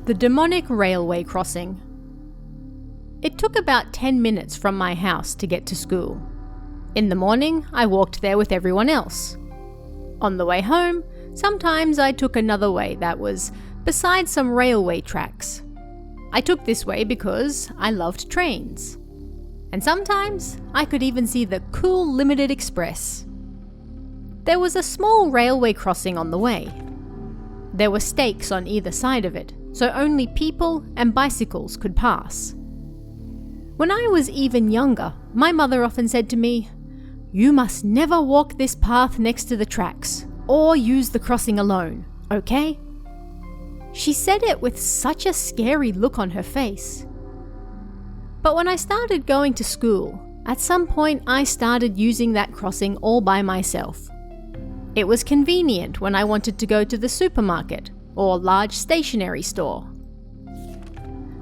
The demonic railway crossing. It took about 10 minutes from my house to get to school. In the morning, I walked there with everyone else. On the way home, sometimes I took another way that was beside some railway tracks. I took this way because I loved trains. And sometimes I could even see the cool Limited Express. There was a small railway crossing on the way. There were stakes on either side of it, so only people and bicycles could pass. When I was even younger, my mother often said to me, "You must never walk this path next to the tracks, or use the crossing alone, okay?" She said it with such a scary look on her face. But when I started going to school, at some point I started using that crossing all by myself. It was convenient when I wanted to go to the supermarket or large stationery store.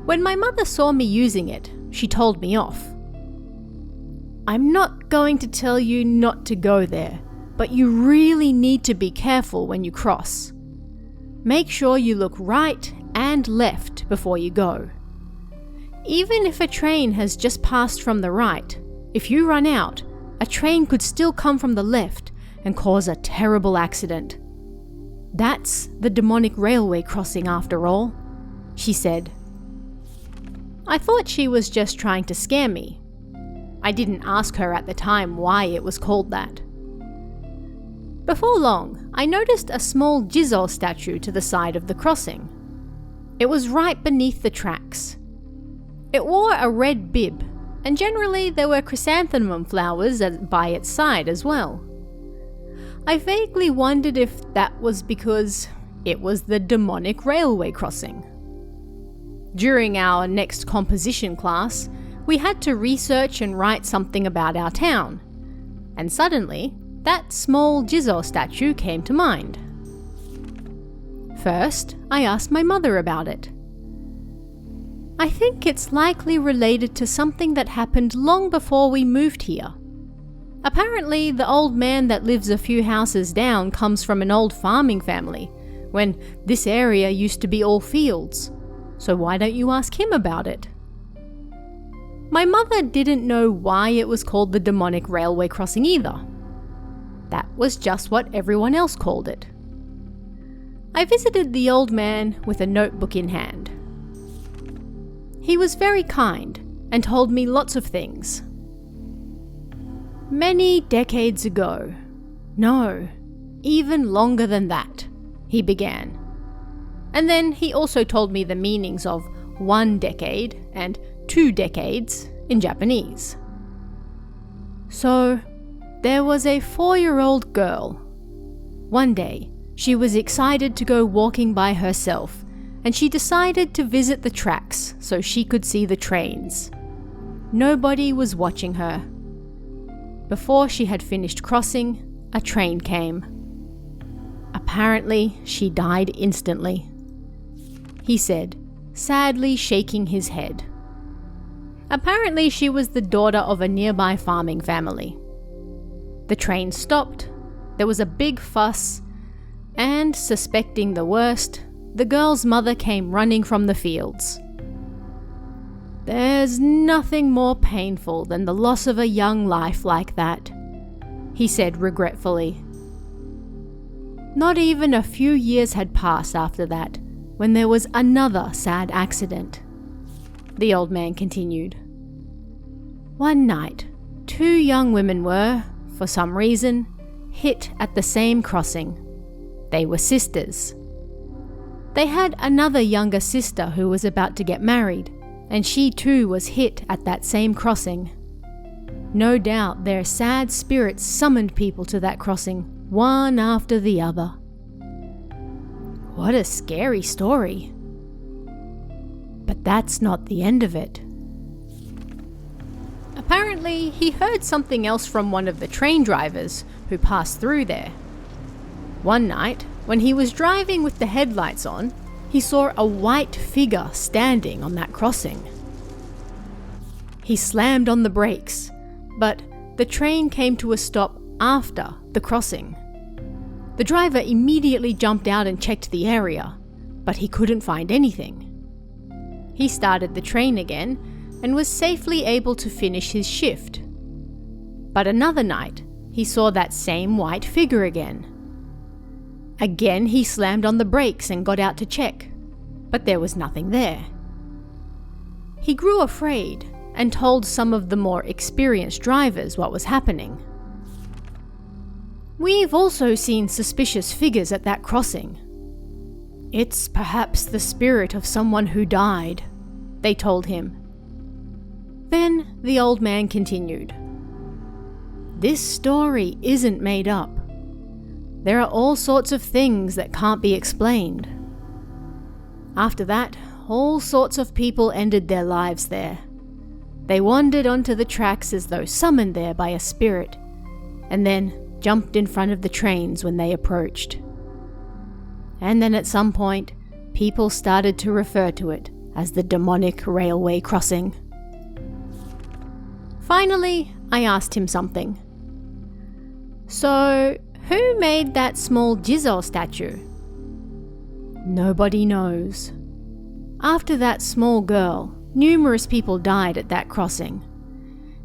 When my mother saw me using it, she told me off. "I'm not going to tell you not to go there, but you really need to be careful when you cross. Make sure you look right and left before you go. Even if a train has just passed from the right, if you run out, a train could still come from the left and cause a terrible accident. That's the demonic railway crossing after all," she said. I thought she was just trying to scare me. I didn't ask her at the time why it was called that. Before long, I noticed a small Jizol statue to the side of the crossing. It was right beneath the tracks. It wore a red bib, and generally there were chrysanthemum flowers by its side as well. I vaguely wondered if that was because it was the demonic railway crossing. During our next composition class, we had to research and write something about our town, and suddenly, that small Jizol statue came to mind. First, I asked my mother about it. "I think it's likely related to something that happened long before we moved here. Apparently, the old man that lives a few houses down comes from an old farming family, when this area used to be all fields. So why don't you ask him about it?" My mother didn't know why it was called the demonic railway crossing either. That was just what everyone else called it. I visited the old man with a notebook in hand. He was very kind and told me lots of things. "Many decades ago, no, even longer than that," he began. And then he also told me the meanings of 1 decade and 2 decades in Japanese. "So, there was a 4-year-old girl. One day, she was excited to go walking by herself, and she decided to visit the tracks so she could see the trains. Nobody was watching her. Before she had finished crossing, a train came. Apparently, she died instantly," he said, sadly shaking his head. Apparently, she was the daughter of a nearby farming family. The train stopped, there was a big fuss, and suspecting the worst, the girl's mother came running from the fields. "There's nothing more painful than the loss of a young life like that," he said regretfully. Not even a few years had passed after that, when there was another sad accident. The old man continued. "One night, 2 young women were, for some reason, hit at the same crossing. They were sisters. They had another younger sister who was about to get married, and she too was hit at that same crossing. No doubt their sad spirits summoned people to that crossing, one after the other." What a scary story. But that's not the end of it. Apparently, he heard something else from one of the train drivers who passed through there. One night, when he was driving with the headlights on, he saw a white figure standing on that crossing. He slammed on the brakes, but the train came to a stop after the crossing. The driver immediately jumped out and checked the area, but he couldn't find anything. he started the train again and was safely able to finish his shift. But another night, he saw that same white figure again. Again, he slammed on the brakes and got out to check, but there was nothing there. He grew afraid and told some of the more experienced drivers what was happening. "We've also seen suspicious figures at that crossing. It's perhaps the spirit of someone who died," they told him. Then the old man continued. "This story isn't made up. There are all sorts of things that can't be explained." After that, all sorts of people ended their lives there. They wandered onto the tracks as though summoned there by a spirit, and then jumped in front of the trains when they approached. And then at some point, people started to refer to it as the demonic railway crossing. Finally, I asked him something. "So, who made that small Jizol statue?" "Nobody knows. After that small girl, numerous people died at that crossing.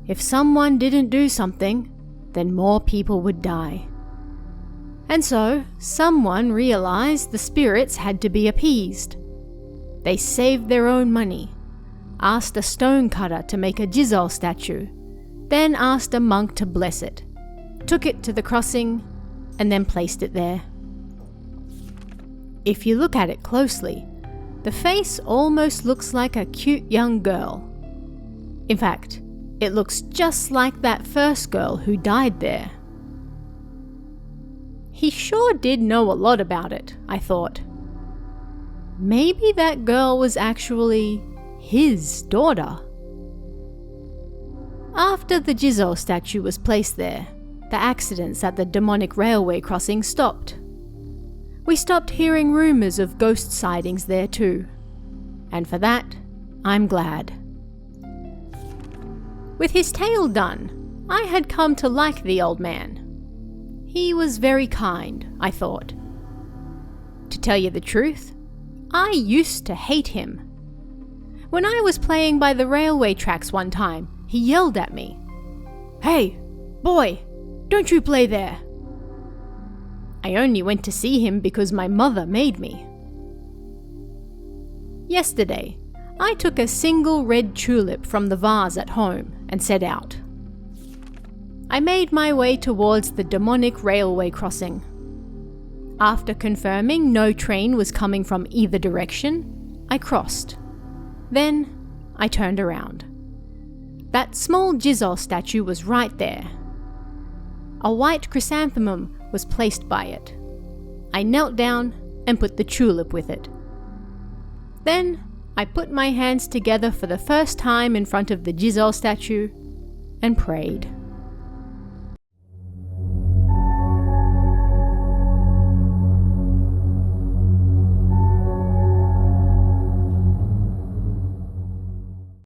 If someone didn't do something, then more people would die. And so, someone realized the spirits had to be appeased. They saved their own money, asked a stone cutter to make a Jizol statue, then asked a monk to bless it, took it to the crossing, and then placed it there. If you look at it closely, the face almost looks like a cute young girl. In fact, it looks just like that first girl who died there." He sure did know a lot about it, I thought. Maybe that girl was actually his daughter. After the Jizol statue was placed there, the accidents at the demonic railway crossing stopped. We stopped hearing rumors of ghost sightings there too. And for that, I'm glad. With his tale done, I had come to like the old man. He was very kind, I thought. To tell you the truth, I used to hate him. When I was playing by the railway tracks one time, he yelled at me, "Hey, boy, don't you play there." I only went to see him because my mother made me. Yesterday, I took a single red tulip from the vase at home and set out. I made my way towards the demonic railway crossing. After confirming no train was coming from either direction, I crossed. Then, I turned around. That small Jizol statue was right there. A white chrysanthemum was placed by it. I knelt down and put the tulip with it. Then, I put my hands together for the first time in front of the Jizol statue and prayed.